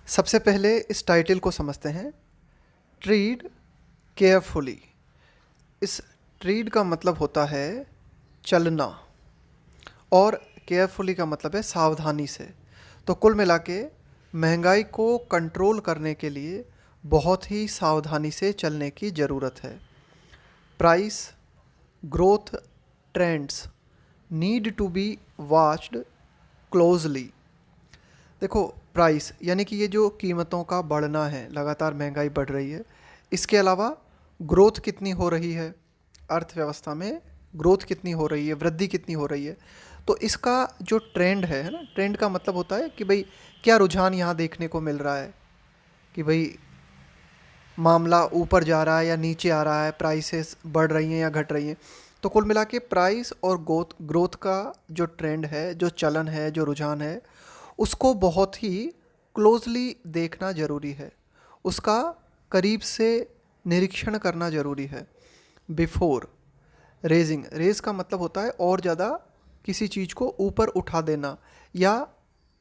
सबसे पहले इस टाइटल को समझते हैं। ट्रीड केयरफुली। इस ट्रीड का मतलब होता है चलना, और केयरफुली का मतलब है सावधानी से। तो कुल मिला के महंगाई को कंट्रोल करने के लिए बहुत ही सावधानी से चलने की ज़रूरत है। Price growth trends need to be watched closely. देखो, प्राइस यानी कि ये जो कीमतों का बढ़ना है, लगातार महंगाई बढ़ रही है। इसके अलावा ग्रोथ कितनी हो रही है, अर्थव्यवस्था में ग्रोथ कितनी हो रही है, वृद्धि कितनी हो रही है। तो इसका जो ट्रेंड है ना, ट्रेंड का मतलब होता है कि भाई क्या रुझान यहाँ देखने को मिल रहा है, कि भाई मामला ऊपर जा रहा है या नीचे आ रहा है, प्राइसेस बढ़ रही हैं या घट रही हैं। तो कुल मिला के प्राइस और ग्रोथ ग्रोथ का जो ट्रेंड है, जो चलन है, जो रुझान है, उसको बहुत ही क्लोजली देखना ज़रूरी है। उसका करीब से निरीक्षण करना ज़रूरी है। बिफोर रेजिंग, रेज का मतलब होता है और ज़्यादा किसी चीज़ को ऊपर उठा देना या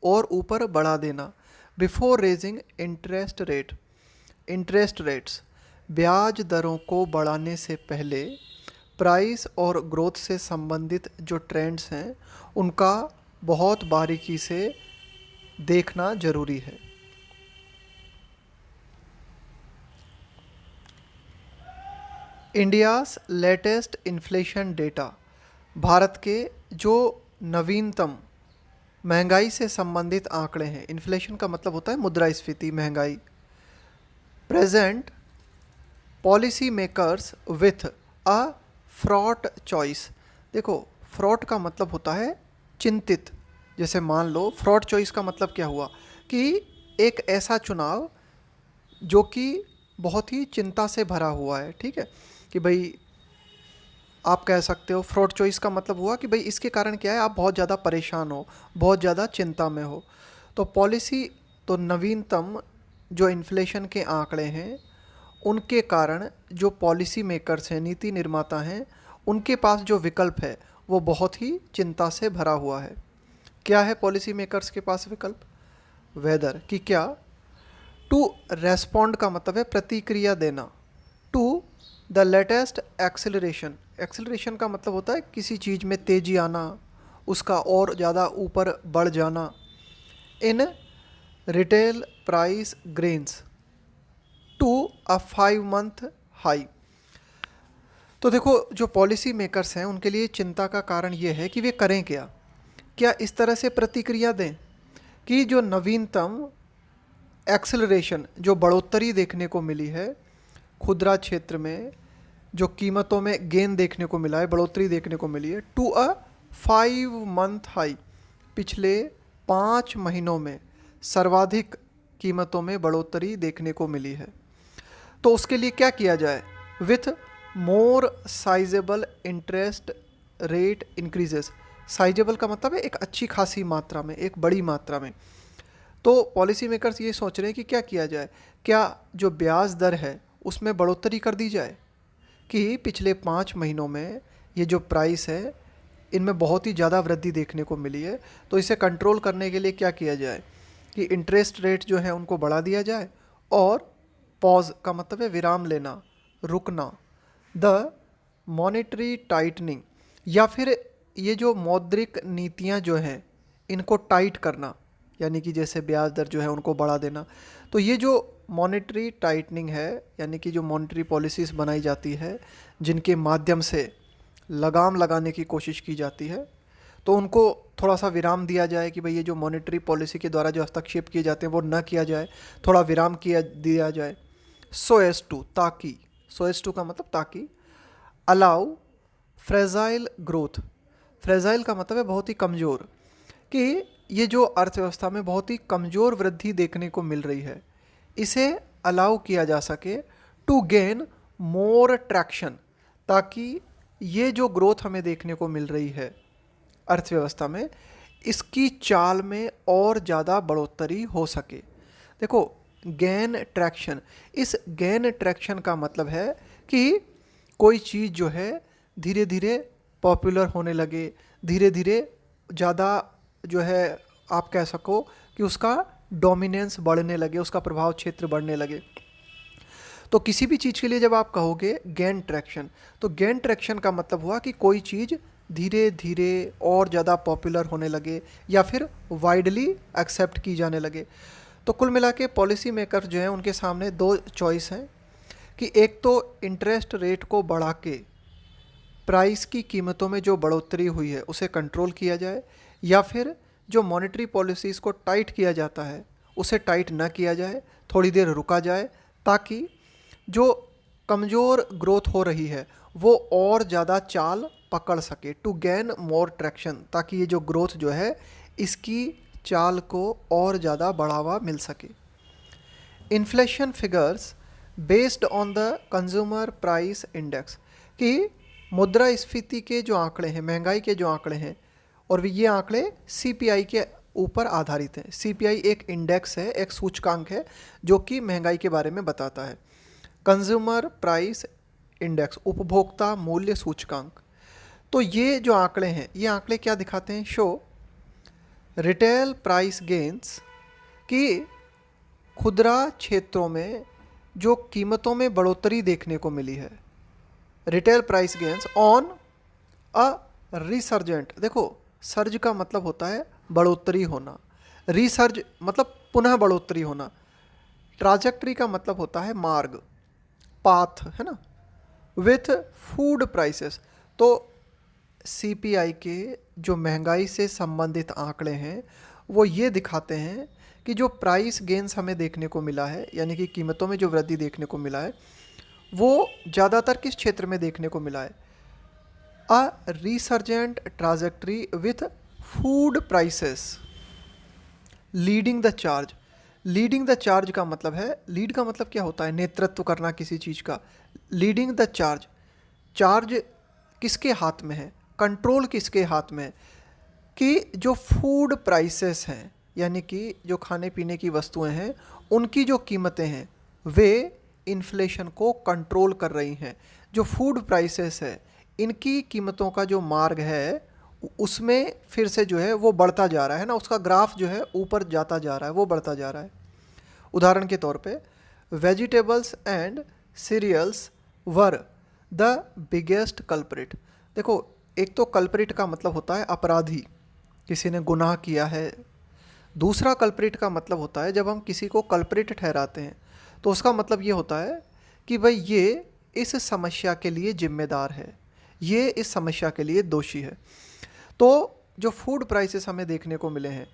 और ऊपर बढ़ा देना। Before raising interest rate, interest rates ब्याज दरों को बढ़ाने से पहले प्राइस और ग्रोथ से संबंधित जो ट्रेंड्स हैं उनका बहुत बारीकी से देखना ज़रूरी है। India's latest inflation data, Bharat के जो नवीनतम महंगाई से संबंधित आंकड़े हैं। इन्फ्लेशन का मतलब होता है मुद्रास्फीति, महंगाई। Present policy makers with a fraught choice. देखो, फ्रॉट का मतलब होता है चिंतित। जैसे मान लो, फ्रॉट चॉइस का मतलब क्या हुआ कि एक ऐसा चुनाव जो कि बहुत ही चिंता से भरा हुआ है। ठीक है, कि भाई आप कह सकते हो फ्रॉड चॉइस का मतलब हुआ कि भाई इसके कारण क्या है, आप बहुत ज़्यादा परेशान हो, बहुत ज़्यादा चिंता में हो। तो पॉलिसी, तो नवीनतम जो इन्फ्लेशन के आंकड़े हैं उनके कारण जो पॉलिसी मेकर्स हैं, नीति निर्माता हैं, उनके पास जो विकल्प है वो बहुत ही चिंता से भरा हुआ है। क्या है पॉलिसी मेकर्स के पास विकल्प? वेदर, कि क्या टू रेस्पॉन्ड का मतलब है प्रतिक्रिया देना, to the latest acceleration. Acceleration का मतलब होता है किसी चीज़ में तेज़ी आना, उसका और ज़्यादा ऊपर बढ़ जाना। In retail price grains to a 5 month high. तो देखो, जो पॉलिसी मेकर्स हैं उनके लिए चिंता का कारण ये है कि वे करें क्या। क्या इस तरह से प्रतिक्रिया दें कि जो नवीनतम एक्सेलरेशन, जो बढ़ोतरी देखने को मिली है खुदरा क्षेत्र में, जो कीमतों में गेन देखने को मिला है, बढ़ोतरी देखने को मिली है, टू अ 5 मंथ हाई, पिछले 5 महीनों में सर्वाधिक कीमतों में बढ़ोतरी देखने को मिली है। तो उसके लिए क्या किया जाए? With more sizeable interest rate increases. Sizeable का मतलब है एक अच्छी खासी मात्रा में, एक बड़ी मात्रा में। तो पॉलिसी मेकर्स ये सोच रहे हैं कि क्या किया जाए। क्या जो ब्याज दर है उसमें बढ़ोतरी कर दी जाए, कि पिछले 5 महीनों में ये जो प्राइस है इनमें बहुत ही ज़्यादा वृद्धि देखने को मिली है। तो इसे कंट्रोल करने के लिए क्या किया जाए कि इंटरेस्ट रेट जो है उनको बढ़ा दिया जाए, और पॉज का मतलब है विराम लेना, रुकना। द मॉनेटरी टाइटनिंग, या फिर ये जो मौद्रिक नीतियाँ जो हैं इनको टाइट करना, यानी कि जैसे ब्याज दर जो है उनको बढ़ा देना। तो ये जो मॉनेटरी टाइटनिंग है, यानी कि जो मॉनेटरी पॉलिसीज़ बनाई जाती है जिनके माध्यम से लगाम लगाने की कोशिश की जाती है, तो उनको थोड़ा सा विराम दिया जाए कि भाई ये जो मॉनेटरी पॉलिसी के द्वारा जो हस्तक्षेप किए जाते हैं वो न किया जाए, थोड़ा विराम किया दिया जाए। सो एस टू, ताकि, सो एस टू का मतलब ताकि। अलाउ फ्रेजाइल ग्रोथ, फ्रेजाइल का मतलब है बहुत ही कमज़ोर, कि ये जो अर्थव्यवस्था में बहुत ही कमज़ोर वृद्धि देखने को मिल रही है इसे अलाउ किया जा सके टू गेन मोर ट्रैक्शन, ताकि ये जो ग्रोथ हमें देखने को मिल रही है अर्थव्यवस्था में, इसकी चाल में और ज़्यादा बढ़ोतरी हो सके। देखो, गेन ट्रैक्शन, इस गेन ट्रैक्शन का मतलब है कि कोई चीज़ जो है धीरे धीरे पॉपुलर होने लगे, धीरे धीरे ज़्यादा जो है आप कह सको कि उसका डोमिनेंस बढ़ने लगे, उसका प्रभाव क्षेत्र बढ़ने लगे। तो किसी भी चीज़ के लिए जब आप कहोगे गेन ट्रैक्शन, तो गेन ट्रैक्शन का मतलब हुआ कि कोई चीज़ धीरे धीरे और ज़्यादा पॉपुलर होने लगे या फिर वाइडली एक्सेप्ट की जाने लगे। तो कुल मिला के पॉलिसी मेकर जो हैं उनके सामने दो चॉइस हैं कि एक तो इंटरेस्ट रेट को बढ़ा के प्राइस की कीमतों में जो बढ़ोतरी हुई है उसे कंट्रोल किया जाए, या फिर जो मॉनेटरी पॉलिसीज़ को टाइट किया जाता है उसे टाइट ना किया जाए, थोड़ी देर रुका जाए, ताकि जो कमज़ोर ग्रोथ हो रही है वो और ज़्यादा चाल पकड़ सके, टू गेन मोर ट्रैक्शन, ताकि ये जो ग्रोथ जो है इसकी चाल को और ज़्यादा बढ़ावा मिल सके। Inflation figures based on the consumer price index, कि मुद्रास्फीति के जो आंकड़े हैं, महंगाई के जो आंकड़े हैं, और ये आंकड़े सीपीआई के ऊपर आधारित हैं। सीपीआई एक इंडेक्स है, एक सूचकांक है जो कि महंगाई के बारे में बताता है। कंज्यूमर प्राइस इंडेक्स, उपभोक्ता मूल्य सूचकांक। तो ये जो आंकड़े हैं, ये आंकड़े क्या दिखाते हैं? शो रिटेल प्राइस गेन्स, कि खुदरा क्षेत्रों में जो कीमतों में बढ़ोतरी देखने को मिली है, retail price gains on a resurgent. देखो, सर्ज का मतलब होता है बढ़ोतरी होना, रिसर्ज मतलब पुनः बढ़ोतरी होना, ट्राजेक्टरी का मतलब होता है मार्ग, पाथ, है ना, विथ फूड प्राइसेस। तो सीपीआई के जो महंगाई से संबंधित आंकड़े हैं वो ये दिखाते हैं कि जो प्राइस गेन्स हमें देखने को मिला है, यानी कि कीमतों में जो वृद्धि देखने को मिला है, वो ज़्यादातर किस क्षेत्र में देखने को मिला है? A resurgent trajectory with food prices leading the charge. Leading the charge का मतलब है, लीड का मतलब क्या होता है? नेतृत्व करना किसी चीज़ का। लीडिंग द चार्ज, चार्ज किसके हाथ में है, कंट्रोल किसके हाथ में है? कि जो फूड प्राइसेस हैं, यानी कि जो खाने पीने की वस्तुएं हैं, उनकी जो कीमतें हैं वे इन्फ्लेशन को कंट्रोल कर रही हैं। जो फूड प्राइसेस है, इनकी कीमतों का जो मार्ग है उसमें फिर से जो है वो बढ़ता जा रहा है ना, उसका ग्राफ जो है ऊपर जाता जा रहा है, वो बढ़ता जा रहा है। उदाहरण के तौर पे vegetables and cereals were the biggest culprit. देखो, एक तो कल्प्रिट का मतलब होता है अपराधी, किसी ने गुनाह किया है। दूसरा कल्प्रिट का मतलब होता है जब हम किसी को कल्प्रिट ठहराते हैं तो उसका मतलब ये होता है कि भाई ये इस समस्या के लिए जिम्मेदार है, ये इस समस्या के लिए दोषी है। तो जो फूड प्राइसेस हमें देखने को मिले हैं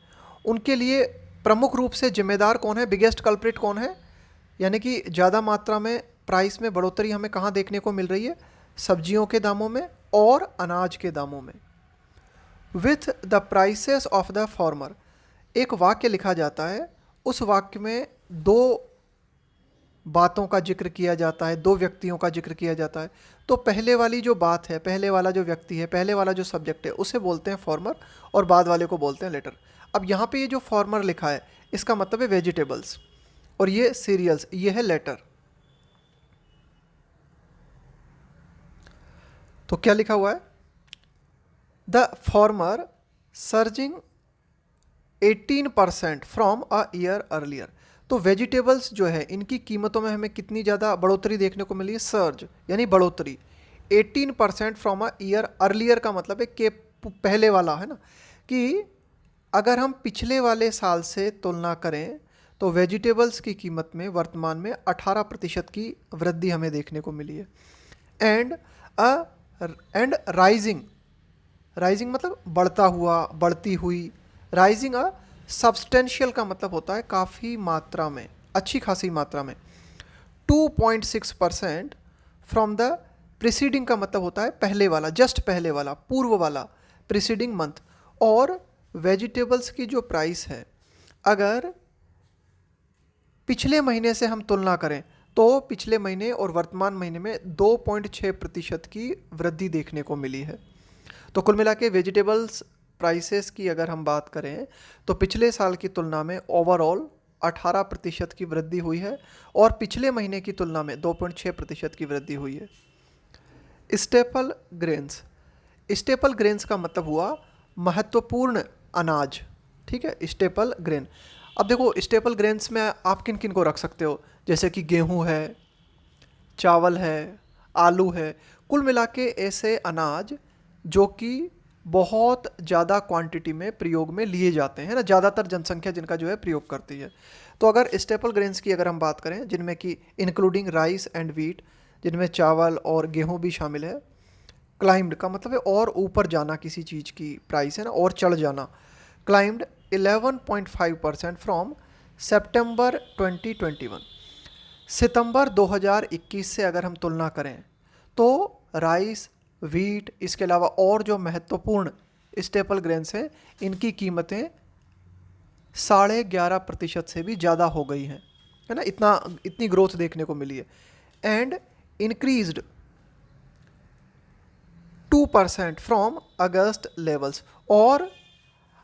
उनके लिए प्रमुख रूप से जिम्मेदार कौन है? बिगेस्ट कल्प्रिट कौन है? यानी कि ज़्यादा मात्रा में प्राइस में बढ़ोतरी हमें कहाँ देखने को मिल रही है? सब्जियों के दामों में और अनाज के दामों में। With the prices of the farmer, एक वाक्य लिखा जाता है, उस वाक्य में दो बातों का जिक्र किया जाता है, दो व्यक्तियों का जिक्र किया जाता है। तो पहले वाली जो बात है, पहले वाला जो व्यक्ति है, पहले वाला जो सब्जेक्ट है, उसे बोलते हैं फार्मर और बाद वाले को बोलते हैं लेटर। अब यहाँ पे ये जो फार्मर लिखा है इसका मतलब है वेजिटेबल्स, और ये सीरियल्स, ये है लेटर। तो क्या लिखा हुआ है? The farmer surging 18% from a year earlier. तो वेजिटेबल्स जो है इनकी कीमतों में हमें कितनी ज़्यादा बढ़ोतरी देखने को मिली है? सर्ज यानी बढ़ोतरी 18% फ्रॉम अ ईयर अर्लियर का मतलब है कि पहले वाला, है ना, कि अगर हम पिछले वाले साल से तुलना करें तो वेजिटेबल्स की कीमत में वर्तमान में 18% की वृद्धि हमें देखने को मिली है। एंड राइजिंग, राइजिंग मतलब बढ़ता हुआ, बढ़ती हुई। राइजिंग अ सब्सटेंशियल का मतलब होता है काफ़ी मात्रा में, अच्छी खासी मात्रा में। 2.6% फ्रॉम द प्रिसीडिंग का मतलब होता है पहले वाला, जस्ट पहले वाला, पूर्व वाला, प्रिसीडिंग मंथ। और वेजिटेबल्स की जो प्राइस है अगर पिछले महीने से हम तुलना करें तो पिछले महीने और वर्तमान महीने में 2.6% की वृद्धि देखने को मिली है। तो कुल मिला के वेजिटेबल्स प्राइसेस की अगर हम बात करें तो पिछले साल की तुलना में ओवरऑल 18% की वृद्धि हुई है और पिछले महीने की तुलना में 2.6% की वृद्धि हुई है। स्टेपल ग्रेन्स, स्टेपल ग्रेन्स का मतलब हुआ महत्वपूर्ण अनाज, ठीक है, स्टेपल ग्रेन। अब देखो स्टेपल ग्रेन्स में आप किन किन को रख सकते हो, जैसे कि गेहूं है, चावल है, आलू है, कुल मिला के ऐसे अनाज जो कि बहुत ज़्यादा क्वांटिटी में प्रयोग में लिए जाते हैं ना, ज़्यादातर जनसंख्या जिनका जो है प्रयोग करती है। तो अगर स्टेपल ग्रेन्स की अगर हम बात करें, जिनमें कि इंक्लूडिंग राइस एंड वीट, जिनमें चावल और गेहूं भी शामिल है। क्लाइम्ड का मतलब है और ऊपर जाना, किसी चीज़ की प्राइस है ना, और चढ़ जाना। Climbed 11.5% from September 2021। सितंबर 2021 से अगर हम तुलना करें तो राइस, वीट, इसके अलावा और जो महत्वपूर्ण स्टेपल ग्रेन्स हैं, इनकी कीमतें 11.5% से भी ज़्यादा हो गई हैं, है ना। इतनी ग्रोथ देखने को मिली है। And increased 2% from August levels. और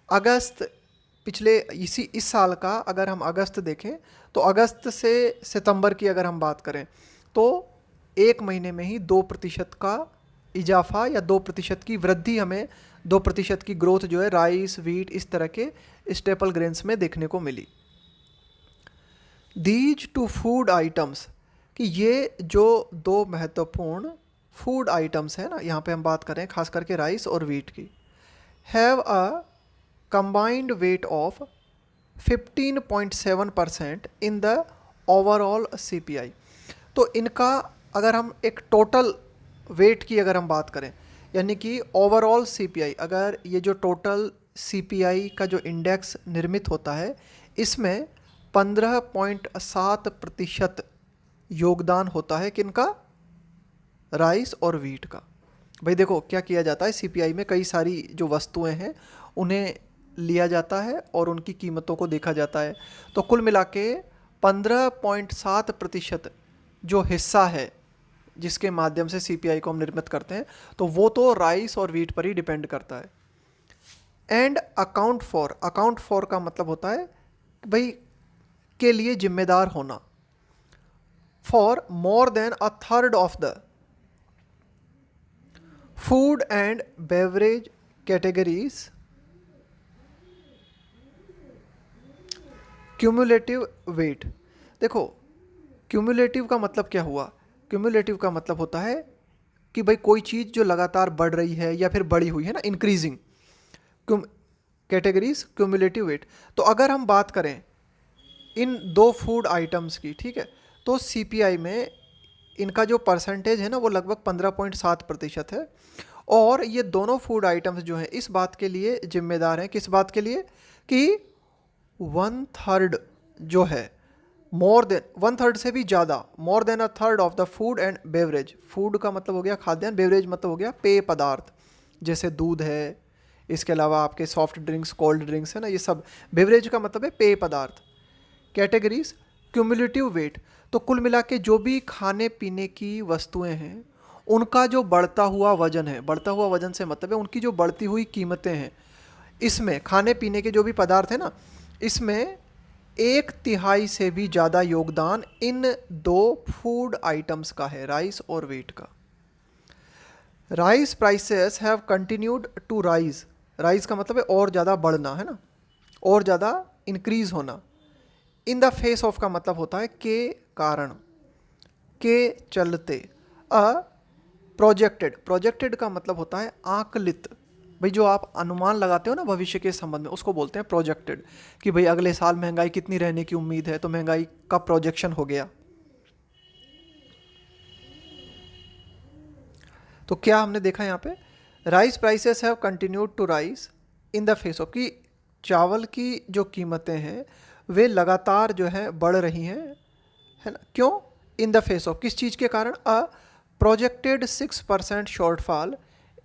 अगस्त पिछले इस साल का अगर हम अगस्त देखें तो अगस्त से सितंबर की अगर हम बात करें तो एक महीने में ही 2% का इजाफा या 2% की वृद्धि, हमें 2% की ग्रोथ जो है राइस, वीट, इस तरह के स्टेपल ग्रेन्स में देखने को मिली। दीज टू फूड आइटम्स, कि ये जो दो महत्वपूर्ण फूड आइटम्स हैं ना, यहाँ पे हम बात करें खास करके राइस और वीट की, have a combined weight of 15.7% in the overall CPI. तो इनका अगर हम एक टोटल वेट की अगर हम बात करें, यानी कि ओवरऑल सीपीआई, अगर ये जो टोटल सीपीआई का जो इंडेक्स निर्मित होता है, इसमें 15.7% योगदान होता है किनका, राइस और वीट का। भाई देखो क्या किया जाता है, सीपीआई में कई सारी जो वस्तुएं हैं उन्हें लिया जाता है और उनकी कीमतों को देखा जाता है। तो कुल मिला के 15.7% जो हिस्सा है जिसके माध्यम से सीपीआई को हम निर्मित करते हैं, तो वो तो राइस और वीट पर ही डिपेंड करता है। एंड अकाउंट फॉर का मतलब होता है भाई के लिए जिम्मेदार होना, for more than a third of the food and beverage categories cumulative weight. देखो क्यूमुलेटिव का मतलब क्या हुआ, क्यूमुलेटिव का मतलब होता है कि भाई कोई चीज़ जो लगातार बढ़ रही है या फिर बढ़ी हुई है ना, इंक्रीजिंग कैटेगरीज क्यूमुलेटिव वेट। तो अगर हम बात करें इन दो फूड आइटम्स की, ठीक है, तो सीपीआई में इनका जो परसेंटेज है ना वो लगभग 15.7% है। और ये दोनों फूड आइटम्स जो हैं इस बात के लिए जिम्मेदार हैं, किस बात के लिए, कि 1/3 जो है, मोर देन 1/3 से भी ज़्यादा, मोर than a third of the food and beverage. Food का मतलब हो गया खाद्यान्न, बेवरेज मतलब हो गया पेय पदार्थ, जैसे दूध है, इसके अलावा आपके सॉफ्ट ड्रिंक्स, कोल्ड ड्रिंक्स है ना, ये सब। बेवरेज का मतलब है पेय पदार्थ। कैटेगरीज क्यूमुलेटिव वेट, तो कुल मिला के जो भी खाने पीने की वस्तुएं हैं उनका जो बढ़ता हुआ वजन है, बढ़ता हुआ वजन से मतलब है उनकी जो बढ़ती हुई कीमतें हैं, इसमें खाने पीने के जो भी पदार्थ है ना, इसमें 1/3 से भी ज़्यादा योगदान इन दो फूड आइटम्स का है, राइस और वीट का। Rice prices have continued to rise, rise का मतलब है और ज़्यादा बढ़ना, है ना, और ज़्यादा इंक्रीज होना। इन द फेस ऑफ का मतलब होता है के कारण, के चलते। अ प्रोजेक्टेड, प्रोजेक्टेड का मतलब होता है आकलित। भाई जो आप अनुमान लगाते हो ना भविष्य के संबंध में, उसको बोलते हैं प्रोजेक्टेड, कि भाई अगले साल महंगाई कितनी रहने की उम्मीद है, तो महंगाई का प्रोजेक्शन हो गया। तो क्या हमने देखा यहाँ पे, rice prices have continued to rise in the face of, कि चावल की जो कीमतें हैं वे लगातार जो है बढ़ रही हैं, है ना। क्यों, इन द फेस ऑफ, किस चीज़ के कारण, a projected 6% shortfall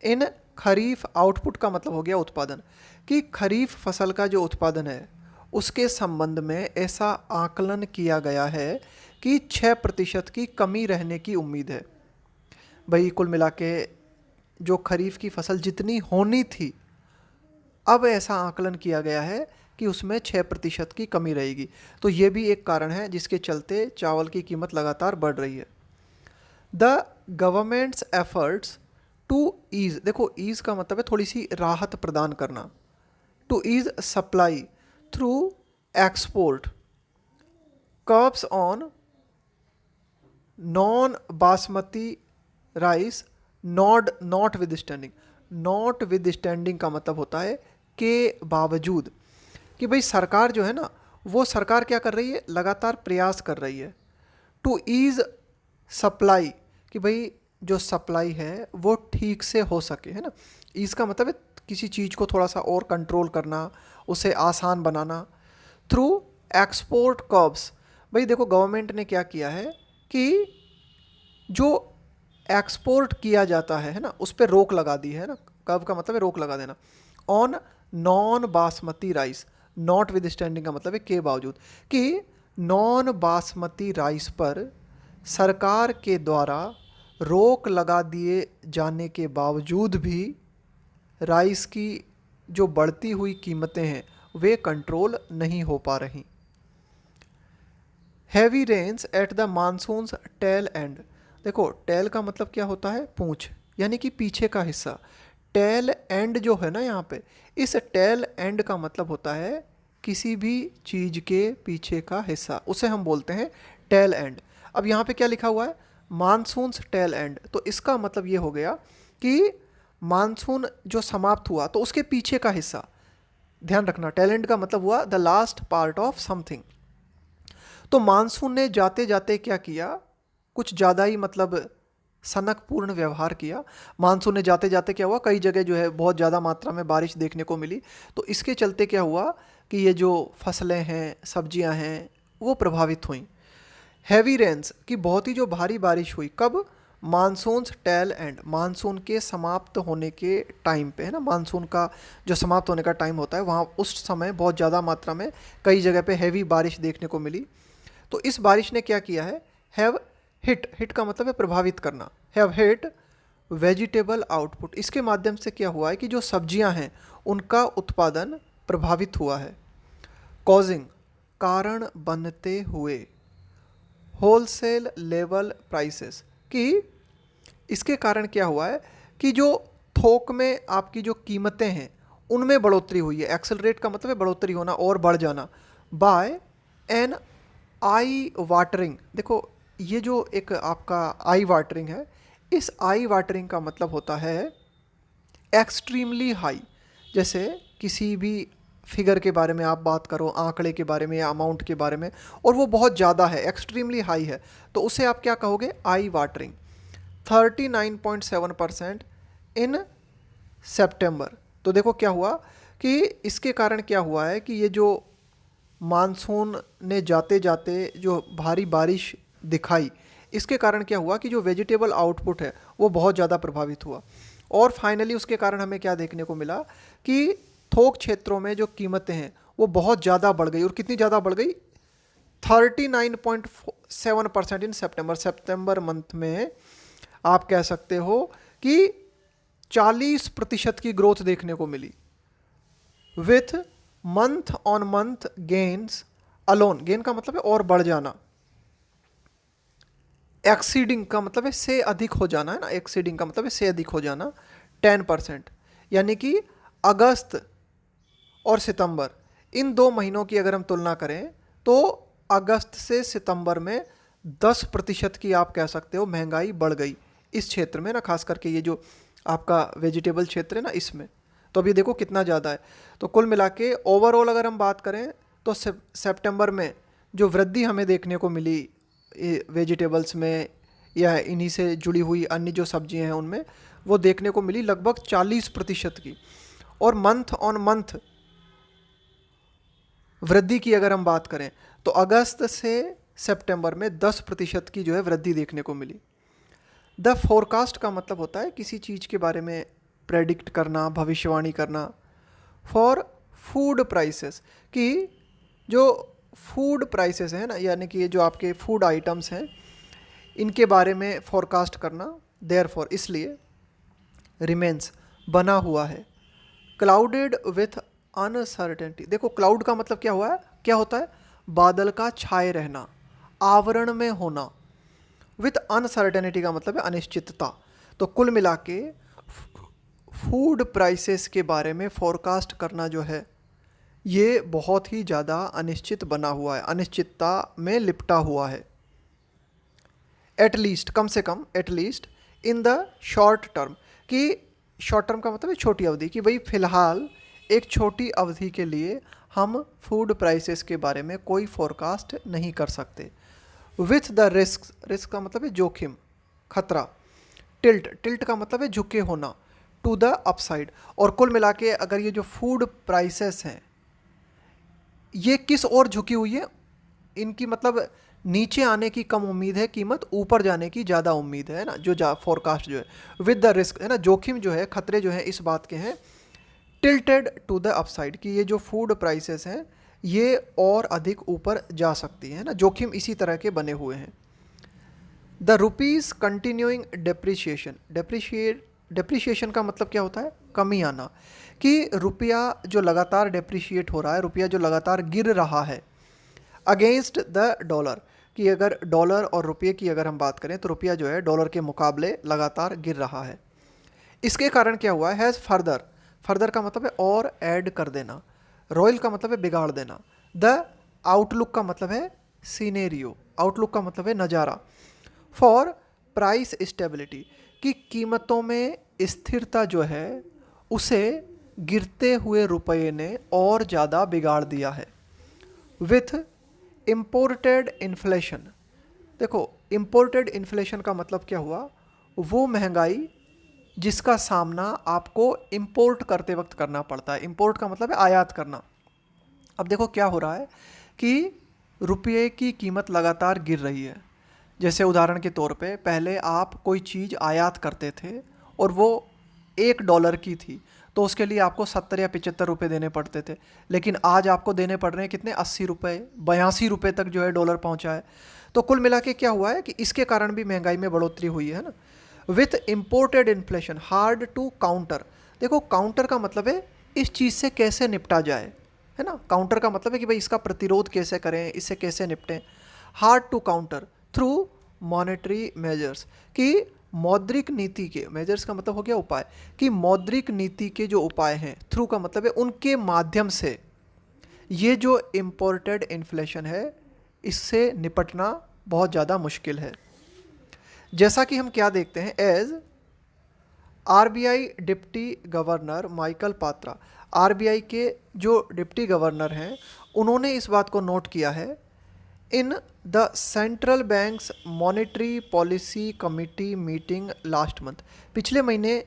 in kharif output का मतलब हो गया उत्पादन, कि खरीफ फसल का जो उत्पादन है उसके संबंध में ऐसा आकलन किया गया है कि 6% की कमी रहने की उम्मीद है। भाई कुल मिला के जो खरीफ की फसल जितनी होनी थी, अब ऐसा आकलन किया गया है कि उसमें 6% की कमी रहेगी। तो ये भी एक कारण है जिसके चलते चावल की कीमत लगातार बढ़ रही है। The governments efforts to ease, देखो ईज का मतलब है थोड़ी सी राहत प्रदान करना, to ease supply through export curbs on non basmati rice notwithstanding. Notwithstanding का मतलब होता है के बावजूद, कि भाई सरकार जो है ना, वो सरकार क्या कर रही है, लगातार प्रयास कर रही है टू ईज सप्लाई, कि भाई जो सप्लाई है वो ठीक से हो सके, है ना। ईज का मतलब है किसी चीज़ को थोड़ा सा और कंट्रोल करना, उसे आसान बनाना थ्रू एक्सपोर्ट कर्ब्स। भाई देखो गवर्नमेंट ने क्या किया है कि जो एक्सपोर्ट किया जाता है ना, उस पर रोक लगा दी है ना। कर्ब का मतलब है रोक लगा देना। On non basmati rice notwithstanding का मतलब है के बावजूद, कि नॉन बासमती राइस पर सरकार के द्वारा रोक लगा दिए जाने के बावजूद भी राइस की जो बढ़ती हुई कीमतें हैं वे कंट्रोल नहीं हो पा रही। Heavy rains at the monsoons tail end. देखो टेल का मतलब क्या होता है, पूंछ, यानी कि पीछे का हिस्सा। टेल एंड जो है ना यहाँ पे, इस टेल एंड का मतलब होता है किसी भी चीज़ के पीछे का हिस्सा, उसे हम बोलते हैं टेल एंड। अब यहाँ पे क्या लिखा हुआ है, मानसून्स टेल एंड, तो इसका मतलब ये हो गया कि मानसून जो समाप्त हुआ तो उसके पीछे का हिस्सा। ध्यान रखना, टेल एंड का मतलब हुआ the last part of something. तो मानसून ने जाते जाते क्या किया, कुछ ज़्यादा ही मतलब सनकपूर्ण व्यवहार किया। मानसून ने जाते जाते क्या हुआ, कई जगह जो है बहुत ज़्यादा मात्रा में बारिश देखने को मिली, तो इसके चलते क्या हुआ कि ये जो फसलें हैं, सब्जियां हैं, वो प्रभावित हुई। हैवी रेन्स की बहुत ही जो भारी बारिश हुई, कब, मानसून्स टेल एंड, मानसून के समाप्त होने के टाइम पे, है ना। मानसून का जो समाप्त होने का टाइम होता है वहाँ उस समय बहुत ज़्यादा मात्रा में कई जगह पे हैवी बारिश देखने को मिली। तो इस बारिश ने क्या किया है, हैव हिट, हिट का मतलब है प्रभावित करना, हैव हिट वेजिटेबल आउटपुट। इसके माध्यम से क्या हुआ है कि जो सब्जियां हैं उनका उत्पादन प्रभावित हुआ है। कॉजिंग कारण बनते हुए, होलसेल लेवल प्राइसेस, कि इसके कारण क्या हुआ है कि जो थोक में आपकी जो कीमतें हैं उनमें बढ़ोतरी हुई है। एक्सेलरेट का मतलब है बढ़ोतरी होना और बढ़ जाना। बाय एन आई वाटरिंग, देखो ये जो एक आपका आई वाटरिंग है, इस आई वाटरिंग का मतलब होता है एक्सट्रीमली हाई। जैसे किसी भी फिगर के बारे में आप बात करो, आंकड़े के बारे में या अमाउंट के बारे में, और वो बहुत ज़्यादा है, एक्सट्रीमली हाई है, तो उसे आप क्या कहोगे, आई वाटरिंग। 39.7% इन सितंबर। तो देखो क्या हुआ कि इसके कारण क्या हुआ है कि ये जो मानसून ने जाते जाते जो भारी बारिश दिखाई, इसके कारण क्या हुआ कि जो वेजिटेबल आउटपुट है वो बहुत ज़्यादा प्रभावित हुआ। और फाइनली उसके कारण हमें क्या देखने को मिला कि थोक क्षेत्रों में जो कीमतें हैं वो बहुत ज़्यादा बढ़ गई। और कितनी ज़्यादा बढ़ गई, 39.7% इन सितंबर। सितंबर मंथ में आप कह सकते हो कि 40% की ग्रोथ देखने को मिली, with month on month gains alone. Gain का मतलब है और बढ़ जाना, एक्सीडिंग का मतलब है से अधिक हो जाना, है ना। एक्सीडिंग का मतलब है से अधिक हो जाना 10%। यानी कि अगस्त और सितंबर, इन दो महीनों की अगर हम तुलना करें तो अगस्त से सितंबर में 10% की आप कह सकते हो महंगाई बढ़ गई इस क्षेत्र में ना, खास करके ये जो आपका वेजिटेबल क्षेत्र है ना, इसमें। तो अभी देखो कितना ज़्यादा है। तो कुल मिला के ओवरऑल अगर हम बात करें तो सितंबर में जो वृद्धि हमें देखने को मिली वेजिटेबल्स में या इन्हीं से जुड़ी हुई अन्य जो सब्जियां हैं उनमें, वो देखने को मिली लगभग 40% की। और मंथ ऑन मंथ वृद्धि की अगर हम बात करें तो अगस्त से सितंबर में 10% की जो है वृद्धि देखने को मिली। द फोरकास्ट का मतलब होता है किसी चीज़ के बारे में प्रेडिक्ट करना, भविष्यवाणी करना। फॉर फूड प्राइसेस, कि जो फूड प्राइसेस हैं ना, यानी कि ये जो आपके फूड आइटम्स हैं इनके बारे में फोरकास्ट करना। देयर फॉर, इसलिए, रिमेंस बना हुआ है, क्लाउडेड विथ अनसर्टेनिटी। देखो क्लाउड का मतलब क्या हुआ है, क्या होता है, बादल का छाए रहना, आवरण में होना। विथ अनसर्टेनिटी का मतलब है अनिश्चितता। तो कुल मिला के फूड प्राइसेस के बारे में फोरकास्ट करना जो है ये बहुत ही ज़्यादा अनिश्चित बना हुआ है, अनिश्चितता में लिपटा हुआ है। एटलीस्ट, कम से कम, at least in the short term, कि शॉर्ट टर्म का मतलब है छोटी अवधि, कि भाई फिलहाल एक छोटी अवधि के लिए हम फूड प्राइसेस के बारे में कोई फोरकास्ट नहीं कर सकते। विथ द रिस्क, रिस्क का मतलब है जोखिम, खतरा। टिल्ट, टिल्ट का मतलब है झुके होना, टू द अपसाइड। और कुल मिला के अगर ये जो फूड प्राइसेस हैं ये किस ओर झुकी हुई है, इनकी मतलब नीचे आने की कम उम्मीद है, कीमत ऊपर जाने की ज़्यादा उम्मीद है ना, जो फोरकास्ट जो है। विद द रिस्क है ना, जोखिम जो है, खतरे जो है इस बात के हैं, टिल्टेड टू द अपसाइड, कि ये जो फूड प्राइसेस हैं ये और अधिक ऊपर जा सकती है ना, जोखिम इसी तरह के बने हुए हैं। The rupees continuing depreciation, depreciation का मतलब क्या होता है, कमी आना, कि रुपया जो लगातार डेप्रिशिएट हो रहा है, रुपया जो लगातार गिर रहा है अगेंस्ट द डॉलर, कि अगर डॉलर और रुपये की अगर हम बात करें तो रुपया जो है डॉलर के मुकाबले लगातार गिर रहा है। इसके कारण क्या हुआ है, हैज़ फर्दर, फर्दर का मतलब है और ऐड कर देना, रॉयल का मतलब है बिगाड़ देना, द आउटलुक का मतलब है सीनेरियो, आउटलुक का मतलब है नज़ारा, फॉर प्राइस स्टेबिलिटी, कि कीमतों में स्थिरता जो है उसे गिरते हुए रुपये ने और ज़्यादा बिगाड़ दिया है। विथ इम्पोर्टेड इन्फ्लेशन, देखो इम्पोर्टेड इन्फ्लेशन का मतलब क्या हुआ, वो महंगाई जिसका सामना आपको इंपोर्ट करते वक्त करना पड़ता है। इंपोर्ट का मतलब है आयात करना। अब देखो क्या हो रहा है कि रुपये की कीमत लगातार गिर रही है। जैसे उदाहरण के तौर पे पहले आप कोई चीज़ आयात करते थे और वो $1 की थी तो उसके लिए आपको 70 या 75 रुपये देने पड़ते थे, लेकिन आज आपको देने पड़ रहे हैं कितने, 80 रुपये, 82 रुपये तक जो है डॉलर पहुंचा है। तो कुल मिला के क्या हुआ है कि इसके कारण भी महंगाई में बढ़ोतरी हुई है ना। With imported inflation hard to counter, देखो काउंटर का मतलब है इस चीज़ से कैसे निपटा जाए, है ना। काउंटर का मतलब है कि भाई इसका प्रतिरोध कैसे करें, इससे कैसे निपटें। Hard to counter through monetary measures, कि मौद्रिक नीति के, मेजर्स का मतलब हो गया उपाय, कि मौद्रिक नीति के जो उपाय हैं, थ्रू का मतलब है उनके माध्यम से ये जो इम्पोर्टेड इन्फ्लेशन है इससे निपटना बहुत ज़्यादा मुश्किल है। जैसा कि हम क्या देखते हैं, as RBI deputy governor Michael Patra, RBI के जो डिप्टी गवर्नर हैं उन्होंने इस बात को नोट किया है in the central banks monetary policy committee meeting last month, पिछले महीने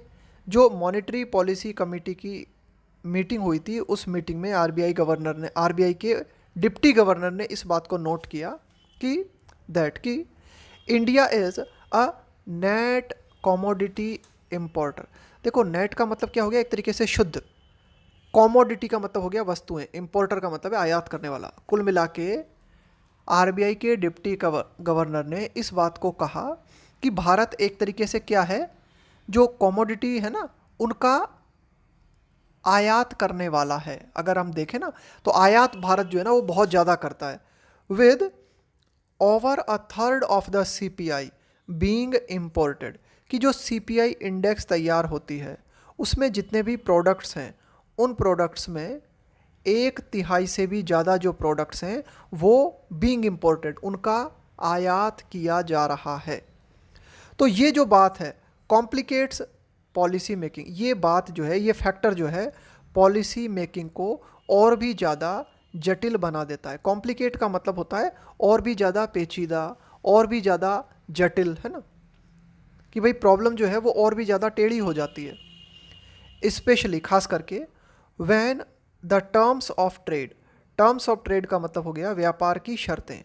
जो मॉनेटरी पॉलिसी कमिटी की मीटिंग हुई थी उस मीटिंग में आरबीआई गवर्नर ने, आरबीआई के डिप्टी गवर्नर ने इस बात को नोट किया कि दैट कि India is a net commodity importer. देखो नेट का मतलब क्या हो गया, एक तरीके से शुद्ध, कॉमोडिटी का मतलब हो गया वस्तुएं, इम्पोर्टर का मतलब है आयात करने वाला। कुल मिला के आरबीआई के डिप्टी गवर्नर ने इस बात को कहा कि भारत एक तरीके से क्या है, जो कॉमोडिटी है ना उनका आयात करने वाला है। अगर हम देखें ना तो आयात भारत जो है ना वो बहुत ज़्यादा करता है। With over a third of the CPI being imported, कि जो सीपीआई इंडेक्स तैयार होती है उसमें जितने भी प्रोडक्ट्स हैं उन प्रोडक्ट्स में 1/3 से भी ज़्यादा जो प्रोडक्ट्स हैं वो बीइंग इम्पोर्टेड, उनका आयात किया जा रहा है। तो ये जो बात है कॉम्प्लिकेट्स पॉलिसी मेकिंग, ये बात जो है, ये फैक्टर जो है पॉलिसी मेकिंग को और भी ज़्यादा जटिल बना देता है। कॉम्प्लिकेट का मतलब होता है और भी ज़्यादा पेचीदा, और भी ज़्यादा जटिल, है ना, कि भाई प्रॉब्लम जो है वो और भी ज़्यादा टेढ़ी हो जाती है। स्पेशली खास करके when the terms of trade, terms of trade का मतलब हो गया व्यापार की शर्तें,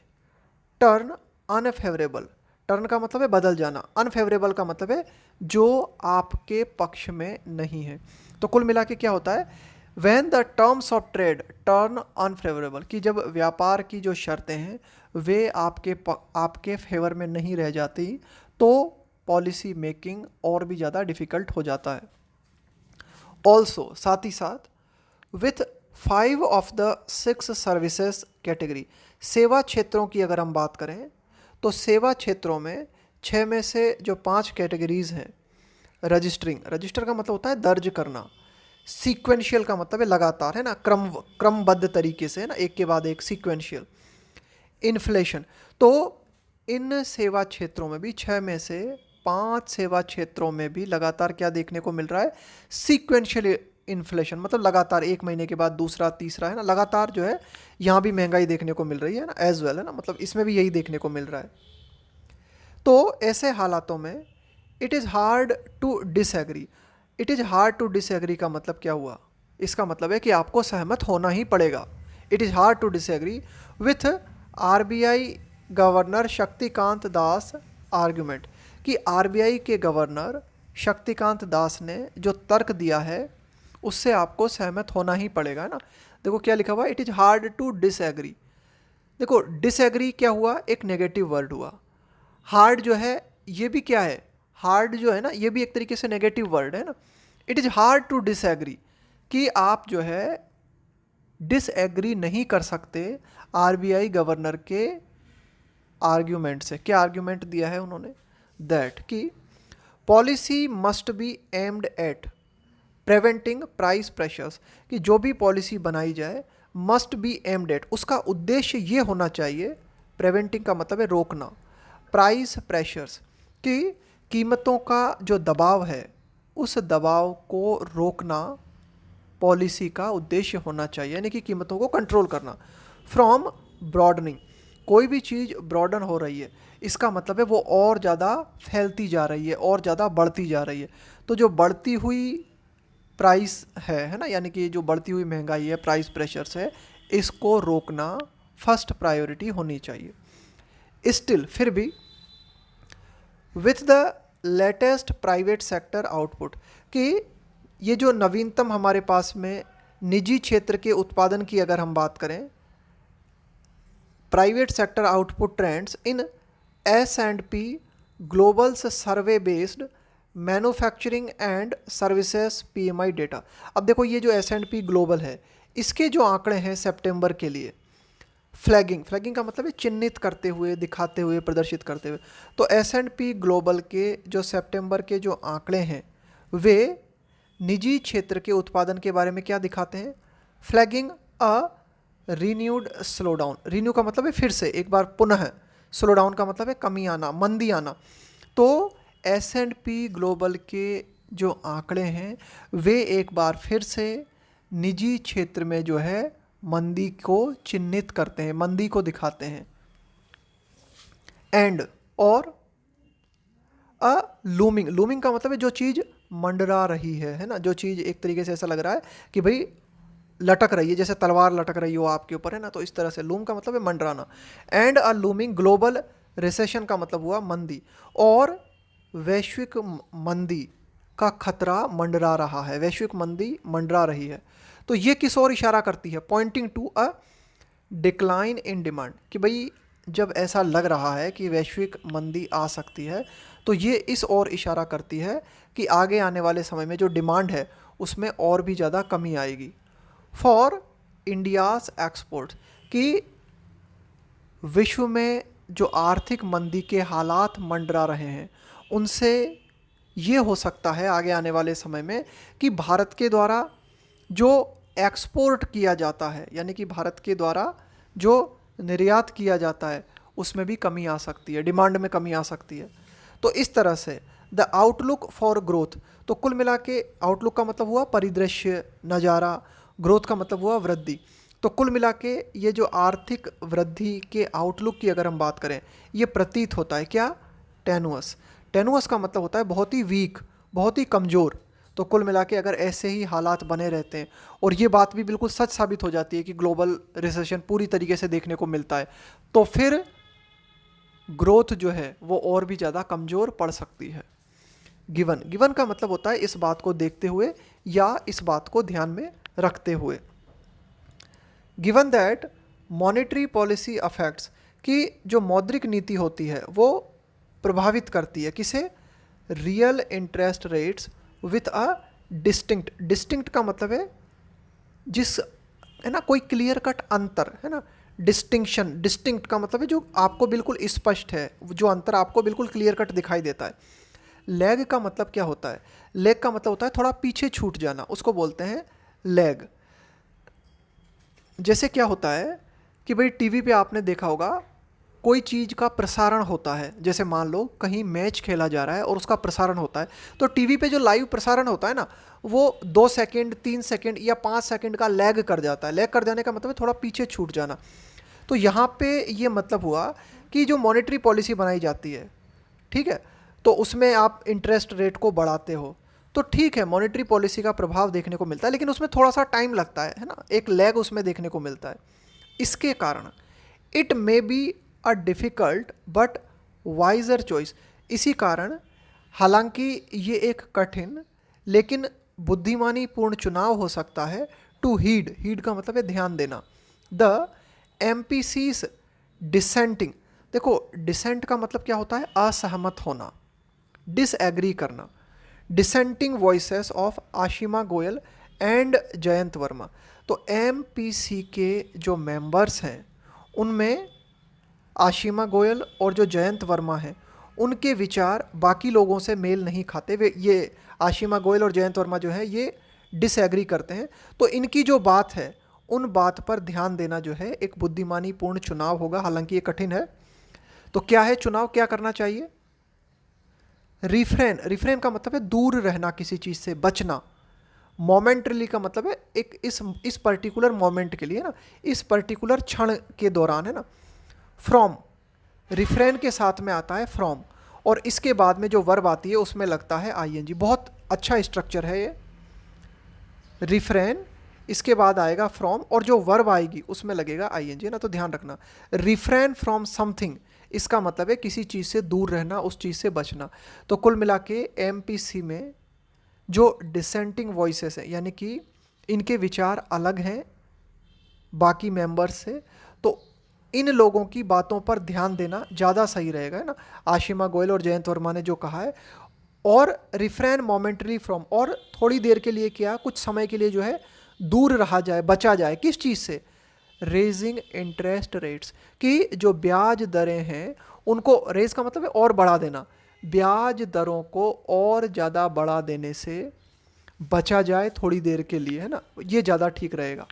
टर्न अनफेवरेबल, टर्न का मतलब है बदल जाना, अनफेवरेबल का मतलब है जो आपके पक्ष में नहीं है। तो कुल मिला के क्या होता है, when the terms of trade turn unfavourable, कि जब व्यापार की जो शर्तें हैं वे आपके फेवर में नहीं रह जाती तो पॉलिसी मेकिंग और भी ज़्यादा डिफ़िकल्ट हो जाता है। ऑल्सो, साथ ही साथ, with 5 of the 6 services category, सेवा क्षेत्रों की अगर हम बात करें तो सेवा क्षेत्रों में 6 में से जो 5 कैटेगरीज़ हैं, रजिस्टरिंग, रजिस्टर का मतलब होता है दर्ज करना, सीक्वेंशियल का मतलब है लगातार, है ना, क्रमबद्ध तरीके से, है ना, एक के बाद एक, सीक्वेंशियल। इन्फ्लेशन, तो इन सेवा क्षेत्रों में भी 6 में से 5 सेवा क्षेत्रों में भी लगातार क्या देखने को मिल रहा है, सीक्वेंशियल इन्फ्लेशन, मतलब लगातार एक महीने के बाद दूसरा तीसरा, है ना, लगातार जो है यहाँ भी महंगाई देखने को मिल रही है ना, एज वेल, है ना, मतलब इसमें भी यही देखने को मिल रहा है। तो ऐसे हालातों में it is hard to disagree. It is hard to disagree का मतलब क्या हुआ, इसका मतलब है कि आपको सहमत होना ही पड़ेगा। It is hard to disagree with RBI governor Shaktikanta Das argument, कि आरबीआई के गवर्नर शक्तिकांत दास ने जो तर्क दिया है उससे आपको सहमत होना ही पड़ेगा, है ना। देखो क्या लिखा हुआ है, it is hard to disagree. देखो डिसएग्री क्या हुआ, एक नेगेटिव वर्ड हुआ। हार्ड जो है ये भी क्या है, हार्ड जो है ना ये भी एक तरीके से नेगेटिव वर्ड है ना। It is hard to disagree, कि आप जो है डिसएग्री नहीं कर सकते आरबीआई गवर्नर के आर्ग्यूमेंट से। क्या आर्ग्यूमेंट दिया है उन्होंने, दैट कि policy must be aimed at preventing price pressures, कि जो भी पॉलिसी बनाई जाए मस्ट बी एम्ड एट, उसका उद्देश्य ये होना चाहिए, प्रिवेंटिंग का मतलब है रोकना, प्राइस प्रेशर्स, कि कीमतों का जो दबाव है उस दबाव को रोकना पॉलिसी का उद्देश्य होना चाहिए, यानी कि कीमतों को कंट्रोल करना। फ्रॉम ब्रॉडनिंग, कोई भी चीज़ ब्रॉडन हो रही है इसका मतलब है वो और ज़्यादा फैलती जा रही है, और ज़्यादा बढ़ती जा रही है। तो जो बढ़ती हुई प्राइस है ना, यानी कि जो बढ़ती हुई महंगाई है, प्राइस प्रेशर्स है, इसको रोकना फर्स्ट प्रायोरिटी होनी चाहिए। स्टिल, फिर भी, with the latest private sector output, कि ये जो नवीनतम हमारे पास में निजी क्षेत्र के उत्पादन की अगर हम बात करें, private sector output trends in S&P Global's survey based manufacturing and services PMI data. अब देखो ये जो S&P ग्लोबल है इसके जो आंकड़े हैं सितंबर के लिए, फ्लैगिंग का मतलब है चिन्हित करते हुए, दिखाते हुए, प्रदर्शित करते हुए। तो S&P ग्लोबल के जो सितंबर के जो आंकड़े हैं वे निजी क्षेत्र के उत्पादन के बारे में क्या दिखाते हैं, फ्लैगिंग अ रीन्यूड स्लो डाउन। रीन्यू का मतलब है फिर से, एक बार पुनः, स्लो डाउन का मतलब है कमी आना, मंदी आना। तो S&P ग्लोबल के जो आंकड़े हैं वे एक बार फिर से निजी क्षेत्र में जो है मंदी को चिन्हित करते हैं, मंदी को दिखाते हैं। एंड, और अ लूमिंग का मतलब है जो चीज़ मंडरा रही है ना, जो चीज़ एक तरीके से ऐसा लग रहा है कि भाई लटक रही है, जैसे तलवार लटक रही हो आपके ऊपर, है ना, तो इस तरह से लूम का मतलब है मंडराना। And a looming global recession का मतलब हुआ मंदी, और वैश्विक मंदी का खतरा मंडरा रहा है, वैश्विक मंदी मंडरा रही है। तो ये किस ओर इशारा करती है, pointing to a decline in demand, कि भाई जब ऐसा लग रहा है कि वैश्विक मंदी आ सकती है तो ये इस ओर इशारा करती है कि आगे आने वाले समय में जो डिमांड है उसमें और भी ज़्यादा कमी आएगी। फॉर इंडियाज़ एक्सपोर्ट्स, कि विश्व में जो आर्थिक मंदी के हालात मंडरा रहे हैं उनसे ये हो सकता है आगे आने वाले समय में कि भारत के द्वारा जो एक्सपोर्ट किया जाता है, यानी कि भारत के द्वारा जो निर्यात किया जाता है उसमें भी कमी आ सकती है, डिमांड में कमी आ सकती है। तो इस तरह से द आउटलुक फॉर ग्रोथ, तो कुल मिला के आउटलुक का मतलब हुआ परिदृश्य, नज़ारा, ग्रोथ का मतलब हुआ वृद्धि। तो कुल मिला के ये जो आर्थिक वृद्धि के आउटलुक की अगर हम बात करें, ये प्रतीत होता है क्या, टेनुअस। टेनुअस का मतलब होता है बहुत ही वीक, बहुत ही कमज़ोर। तो कुल मिला के अगर ऐसे ही हालात बने रहते हैं, और ये बात भी बिल्कुल सच साबित हो जाती है कि ग्लोबल रिसेशन पूरी तरीके से देखने को मिलता है, तो फिर ग्रोथ जो है वो और भी ज़्यादा कमज़ोर पड़ सकती है। गिवन का मतलब होता है इस बात को देखते हुए या इस बात को ध्यान में रखते हुए। Given that monetary policy affects, कि जो मौद्रिक नीति होती है वो प्रभावित करती है किसे, real interest rates with a distinct का मतलब है जिस, है ना, कोई क्लियर कट अंतर, है ना, डिस्टिंक्ट का मतलब है जो आपको बिल्कुल स्पष्ट है, जो अंतर आपको बिल्कुल क्लियर कट दिखाई देता है। लैग का मतलब क्या होता है? लैग का मतलब होता है थोड़ा पीछे छूट जाना, उसको बोलते हैं लैग। जैसे क्या होता है कि भाई टीवी पे आपने देखा होगा कोई चीज़ का प्रसारण होता है, जैसे मान लो कहीं मैच खेला जा रहा है और उसका प्रसारण होता है, तो टीवी पे जो लाइव प्रसारण होता है ना, वो 2 सेकेंड 3 सेकेंड या 5 सेकेंड का लैग कर जाता है। लैग कर जाने का मतलब है थोड़ा पीछे छूट जाना। तो यहाँ पे ये मतलब हुआ कि जो मॉनेटरी पॉलिसी बनाई जाती है, ठीक है, तो उसमें आप इंटरेस्ट रेट को बढ़ाते हो, तो ठीक है मॉनेटरी पॉलिसी का प्रभाव देखने को मिलता है, लेकिन उसमें थोड़ा सा टाइम लगता है ना, एक लैग उसमें देखने को मिलता है। इसके कारण it may be a difficult but wiser choice. इसी कारण हालांकि ये एक कठिन लेकिन बुद्धिमानी पूर्ण चुनाव हो सकता है, टू हीड, हीड का मतलब है ध्यान देना, द एमपीसीज डिसेंटिंग। देखो डिसेंट का मतलब क्या होता है? असहमत होना, डिसएग्री करना। Dissenting voices of Ashima Goyal and Jayant Verma. तो एमपीसी के जो मेंबर्स हैं उनमें आशिमा गोयल और जो जयंत वर्मा हैं, उनके विचार बाकी लोगों से मेल नहीं खाते। वे ये आशिमा गोयल और जयंत वर्मा जो है ये डिसएग्री करते हैं। तो इनकी जो बात है उन बात पर ध्यान देना जो है एक बुद्धिमानी पूर्ण चुनाव होगा, हालांकि ये कठिन है। तो क्या है चुनाव, क्या करना चाहिए? रिफ्रेन, रिफ्रेन का मतलब है दूर रहना, किसी चीज़ से बचना। मोमेंटली का मतलब है एक इस पर्टिकुलर मोमेंट के लिए ना, इस पर्टिकुलर क्षण के दौरान है ना। फ्रॉम, रिफ्रेन के साथ में आता है फ्रॉम, और इसके बाद में जो वर्ब आती है उसमें लगता है आईएनजी। बहुत अच्छा स्ट्रक्चर है ये। रिफ्रेन, इसके बाद आएगा फ्रॉम, और जो वर्ब आएगी उसमें लगेगा आईएनजी ना, तो ध्यान रखना। रिफ्रेन फ्रॉम समथिंग, इसका मतलब है किसी चीज़ से दूर रहना, उस चीज़ से बचना। तो कुल मिला के एमपीसी में जो डिसेंटिंग वॉइसेस हैं, यानी कि इनके विचार अलग हैं बाकी मेंबर्स से, तो इन लोगों की बातों पर ध्यान देना ज़्यादा सही रहेगा, है ना। आशिमा गोयल और जयंत वर्मा ने जो कहा है, और रिफ्रेन मोमेंटरी फ्रॉम, और थोड़ी देर के लिए क्या, कुछ समय के लिए जो है दूर रहा जाए, बचा जाए, किस चीज़ से? रेजिंग इंटरेस्ट रेट्स, कि जो ब्याज दरें हैं उनको, रेज का मतलब है और बढ़ा देना, ब्याज दरों को और ज़्यादा बढ़ा देने से बचा जाए थोड़ी देर के लिए, है ना, ये ज़्यादा ठीक रहेगा।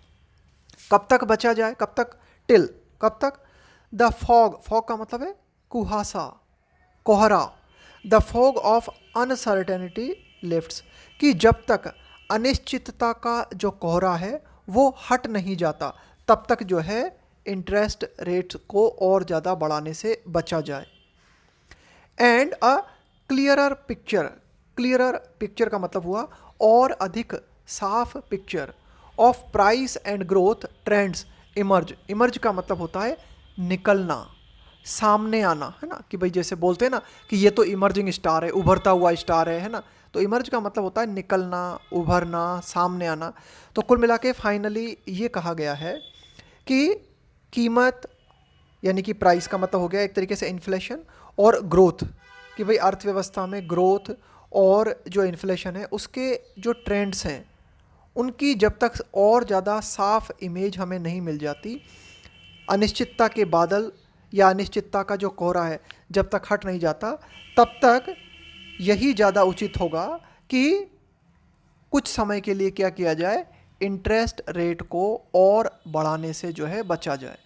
कब तक बचा जाए, कब तक? टिल, कब तक? द फॉग, फॉग का मतलब है कुहासा, कोहरा। The fog of uncertainty lifts, कि जब तक अनिश्चितता का जो कोहरा है वो हट नहीं जाता, तब तक जो है इंटरेस्ट रेट को और ज़्यादा बढ़ाने से बचा जाए। And a clearer picture, clearer picture का मतलब हुआ और अधिक साफ picture of price and growth trends emerge. Emerge का मतलब होता है निकलना, सामने आना, है ना, कि भाई जैसे बोलते हैं ना कि ये तो इमर्जिंग स्टार है, उभरता हुआ स्टार है ना। तो इमर्ज का मतलब होता है निकलना, उभरना, सामने आना। तो कुल मिला के फाइनली ये कहा गया है कि कीमत, यानी कि प्राइस का मतलब हो गया एक तरीके से इन्फ्लेशन, और ग्रोथ, कि भाई अर्थव्यवस्था में ग्रोथ और जो इन्फ्लेशन है उसके जो ट्रेंड्स हैं उनकी जब तक और ज़्यादा साफ इमेज हमें नहीं मिल जाती, अनिश्चितता के बादल या अनिश्चितता का जो कोहरा है जब तक हट नहीं जाता, तब तक यही ज़्यादा उचित होगा कि कुछ समय के लिए क्या किया जाए, इंटरेस्ट रेट को और बढ़ाने से जो है बचा जाए।